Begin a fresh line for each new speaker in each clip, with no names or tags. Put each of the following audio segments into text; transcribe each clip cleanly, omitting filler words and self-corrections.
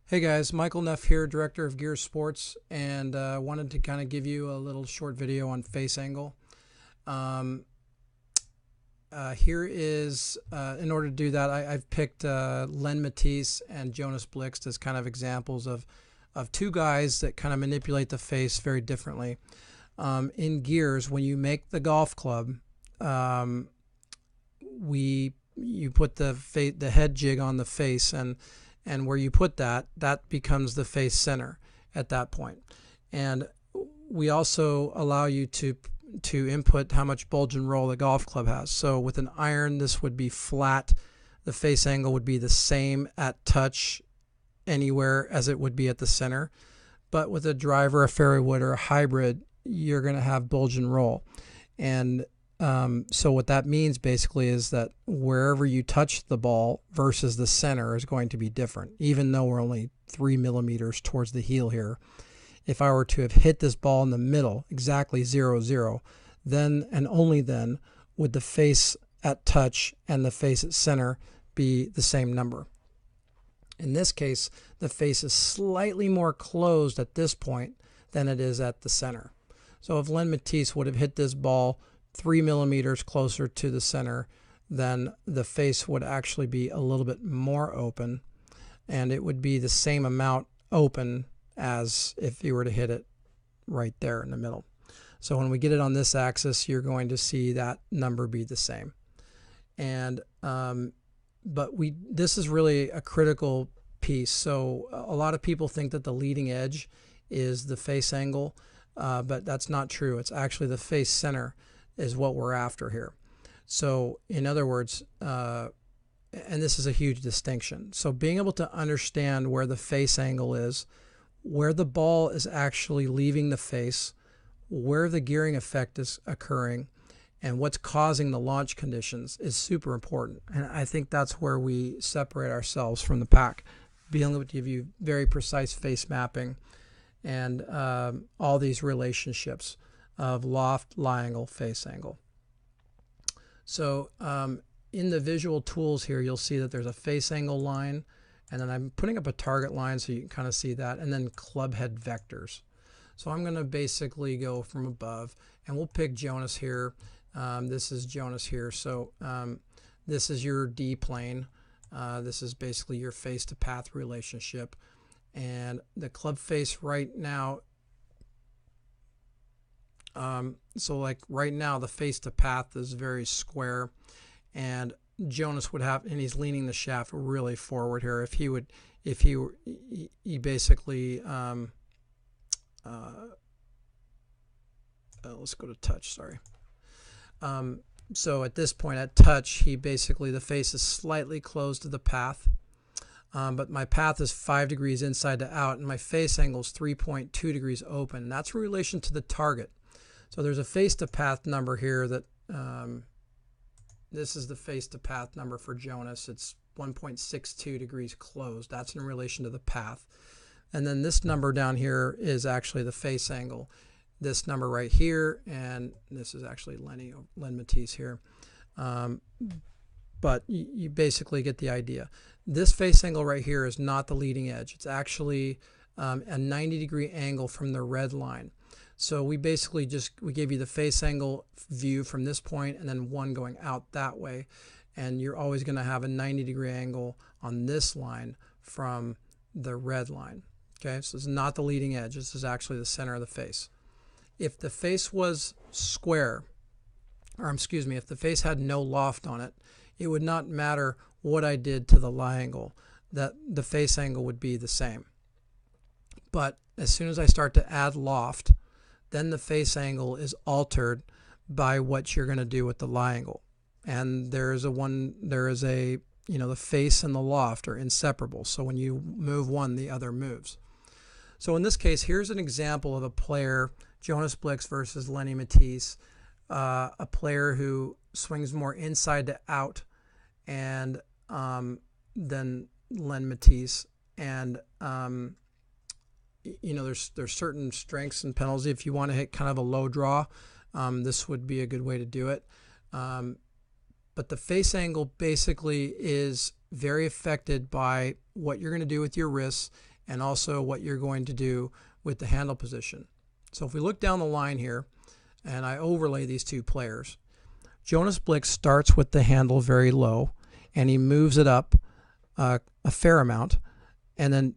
Hey guys, Michael Neff here, Director of Gear Sports, and wanted to kind of give you a little short video on face angle. Um, Here is, in order to do that, I've picked Len Matisse and Jonas Blixt as kind of examples of two guys that kind of manipulate the face very differently. In gears, when you make the golf club, um, you put the head jig on the face, and where you put that becomes the face center at that point. And we also allow you to input how much bulge and roll the golf club has. So with an iron, this would be flat. The face angle would be the same at touch anywhere as it would be at the center. But with a driver, a fairway wood, or a hybrid, you're going to have bulge and roll. And so what that means basically is that wherever you touch the ball versus the center is going to be different, even though we're only 3 millimeters towards the heel here. If I were to have hit this ball in the middle, exactly 0, 0, then and only then would the face at touch and the face at center be the same number. In this case, the face is slightly more closed at this point than it is at the center. So if Len Matisse would have hit this ball 3 millimeters closer to the center, then the face would actually be a little bit more open, and it would be the same amount open as if you were to hit it right there in the middle. So when we get it on this axis, you're going to see that number be the same. And but this is really a critical piece. So a lot of people think that the leading edge is the face angle, but that's not true. It's actually the face center is what we're after here. So in other words, and this is a huge distinction. So being able to understand where the face angle is, where the ball is actually leaving the face, where the gearing effect is occurring, and what's causing the launch conditions is super important. And I think that's where we separate ourselves from the pack, being able to give you very precise face mapping and all these relationships of loft, lie angle, face angle. So in the visual tools here, you'll see that there's a face angle line, and then I'm putting up a target line so you can kind of see that, and then club head vectors. So I'm going to basically go from above, and we'll pick Jonas here. This is Jonas here. So this is your D plane. This is basically your face to path relationship, and the club face right now. So like right now, the face to path is very square, and Jonas would have, and he's leaning the shaft really forward here. If he basically, let's go to touch, sorry. So at this point at touch, he basically, the face is slightly closed to the path, but my path is 5 degrees inside to out, and my face angle is 3.2 degrees open. And that's in relation to the target. So there's a face to path number here that, this is the face to path number for Jonas. It's 1.62 degrees closed. That's in relation to the path. And then this number down here is actually the face angle. This number right here, and this is actually Len Matisse here. But you basically get the idea. This face angle right here is not the leading edge. It's actually a 90-degree angle from the red line. So we basically we gave you the face angle view from this point, and then one going out that way. And you're always going to have a 90-degree angle on this line from the red line. Okay, so it's not the leading edge. This is actually the center of the face. If the face was square, or excuse me, if the face had no loft on it, it would not matter what I did to the lie angle, that the face angle would be the same. But as soon as I start to add loft, then the face angle is altered by what you're going to do with the lie angle. And the face and the loft are inseparable. So when you move one, the other moves. So in this case, here's an example of a player, Jonas Blixt versus Lenny Matisse, a player who swings more inside to out and than Len Matisse. And there's certain strengths and penalties. If you want to hit kind of a low draw, this would be a good way to do it. But the face angle basically is very affected by what you're going to do with your wrists and also what you're going to do with the handle position. So if we look down the line here, and I overlay these two players, Jonas Blixt starts with the handle very low, and he moves it up a fair amount, and then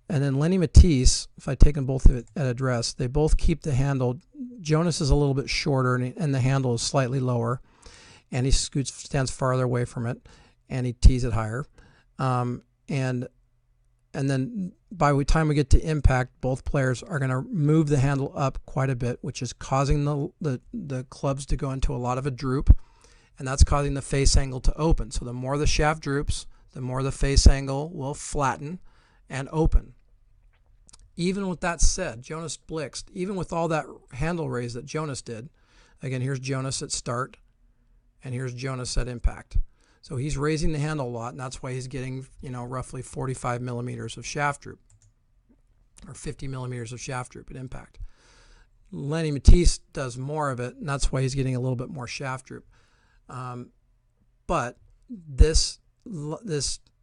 Lenny Matisse, if I take them both at address, they both keep the handle. Jonas is a little bit shorter, and the handle is slightly lower, and he stands farther away from it, and he tees it higher. And then by the time we get to impact, both players are going to move the handle up quite a bit, which is causing the clubs to go into a lot of a droop, and that's causing the face angle to open. So the more the shaft droops, the more the face angle will flatten and open. Even with that said, Jonas Blixt, even with all that handle raise that Jonas did, again, here's Jonas at start, and here's Jonas at impact. So he's raising the handle a lot, and that's why he's getting, roughly 45 millimeters of shaft droop, or 50 millimeters of shaft droop at impact. Lenny Matisse does more of it, and that's why he's getting a little bit more shaft droop. But this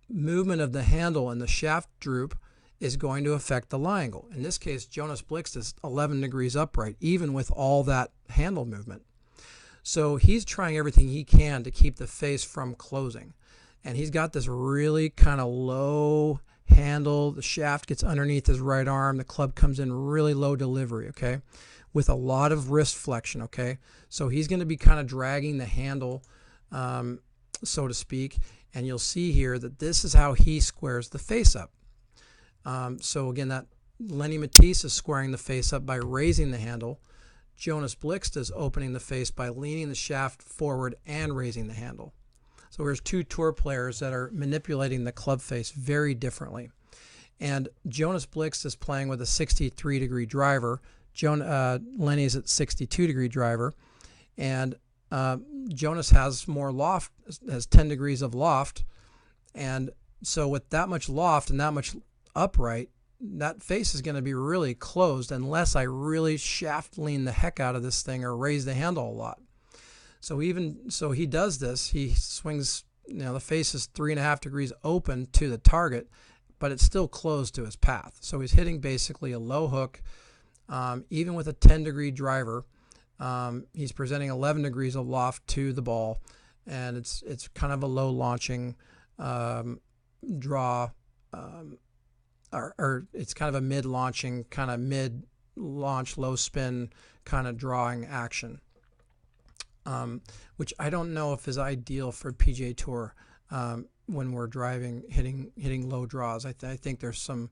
movement of the handle and the shaft droop is going to affect the lie angle. In this case, Jonas Blixt is 11 degrees upright, even with all that handle movement. So he's trying everything he can to keep the face from closing. And he's got this really kind of low handle. The shaft gets underneath his right arm. The club comes in really low delivery, okay, with a lot of wrist flexion, okay. So he's going to be kind of dragging the handle, so to speak. And you'll see here that this is how he squares the face up. So again, that Lenny Matisse is squaring the face up by raising the handle. Jonas Blixt is opening the face by leaning the shaft forward and raising the handle. So there's two tour players that are manipulating the club face very differently. And Jonas Blixt is playing with a 63-degree driver. Lenny's at 62-degree driver. And Jonas has more loft, has 10 degrees of loft. And so with that much loft and that much upright, that face is going to be really closed unless I really shaft lean the heck out of this thing or raise the handle a lot. So he does this. He swings, the face is 3.5 degrees open to the target, but it's still closed to his path. So he's hitting basically a low hook, even with a 10-degree driver. He's presenting 11 degrees of loft to the ball, and it's kind of a low launching draw. Or it's kind of a mid-launching, kind of mid-launch, low-spin kind of drawing action, which I don't know if is ideal for PGA Tour when we're hitting low draws. I think there's some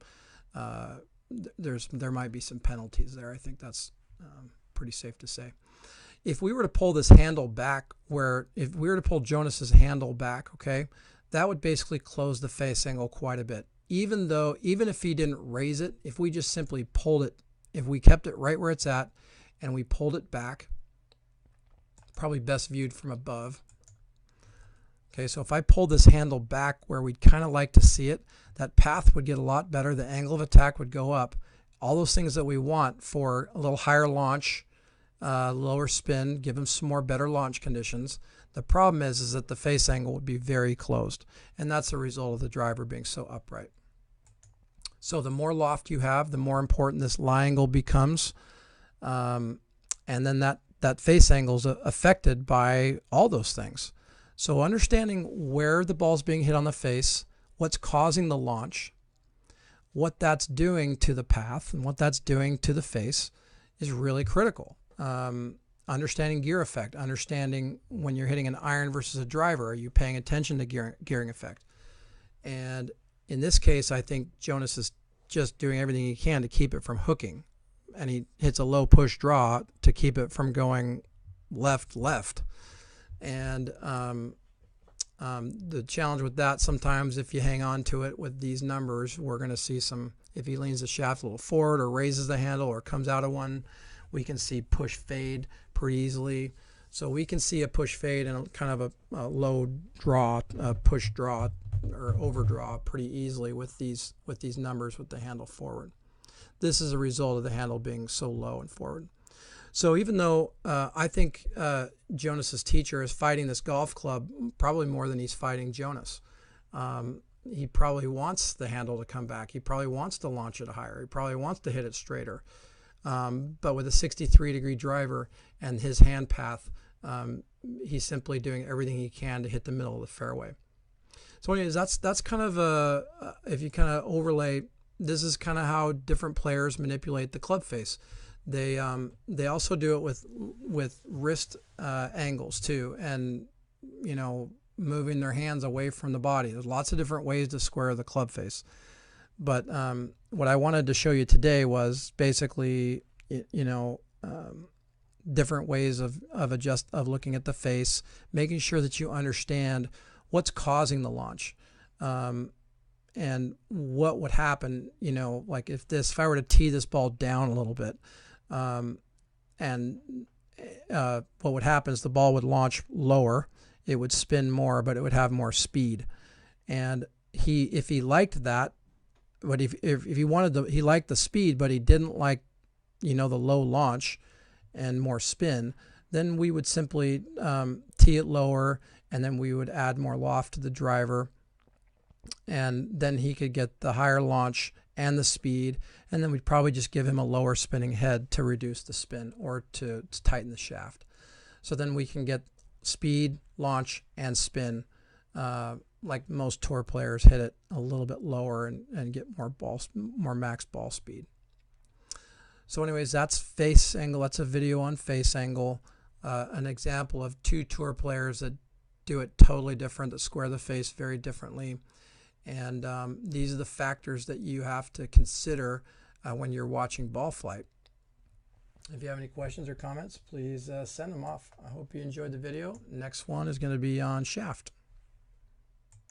there might be some penalties there. I think that's pretty safe to say. If we were to pull this handle back, if we were to pull Jonas's handle back, okay, that would basically close the face angle quite a bit. Even if he didn't raise it, if we just simply pulled it, if we kept it right where it's at and we pulled it back, probably best viewed from above. Okay, so if I pulled this handle back where we'd kind of like to see it, that path would get a lot better. The angle of attack would go up. All those things that we want for a little higher launch, lower spin, give him some more better launch conditions. The problem is that the face angle would be very closed, and that's a result of the driver being so upright. So the more loft you have, the more important this lie angle becomes, and then that face angle is affected by all those things. So understanding where the ball's being hit on the face, what's causing the launch, what that's doing to the path, and what that's doing to the face is really critical. Understanding gear effect, understanding when you're hitting an iron versus a driver, are you paying attention to gearing effect? And in this case, I think Jonas is just doing everything he can to keep it from hooking. And he hits a low push draw to keep it from going left. And the challenge with that, sometimes if you hang on to it with these numbers, we're going to see if he leans the shaft a little forward or raises the handle or comes out of one, we can see push fade pretty easily. So we can see a push fade and kind of a low draw, push draw or overdraw pretty easily with these numbers with the handle forward. This is a result of the handle being so low and forward. So even though I think Jonas's teacher is fighting this golf club probably more than he's fighting Jonas, he probably wants the handle to come back. He probably wants to launch it higher. He probably wants to hit it straighter. But with a 63-degree driver and his hand path, he's simply doing everything he can to hit the middle of the fairway. So anyways, that's kind of if you kind of overlay, this is kind of how different players manipulate the club face. They also do it with wrist angles too, and you know, moving their hands away from the body. There's lots of different ways to square the club face. But what I wanted to show you today was basically, you know, different ways of looking at the face, making sure that you understand what's causing the launch, and what would happen. You know, like if I were to tee this ball down a little bit, and what would happen is the ball would launch lower, it would spin more, but it would have more speed. And if he liked that. But if he wanted he liked the speed, but he didn't like, you know, the low launch and more spin, then we would simply tee it lower, and then we would add more loft to the driver, and then he could get the higher launch and the speed, and then we'd probably just give him a lower spinning head to reduce the spin or to tighten the shaft. So then we can get speed, launch, and spin. Like most tour players hit it a little bit lower and get more max ball speed. So anyways, that's face angle. That's a video on face angle, an example of two tour players that do it totally different, that square the face very differently. And these are the factors that you have to consider when you're watching ball flight. If you have any questions or comments, please send them off. I hope you enjoyed the video. Next one is going to be on shaft.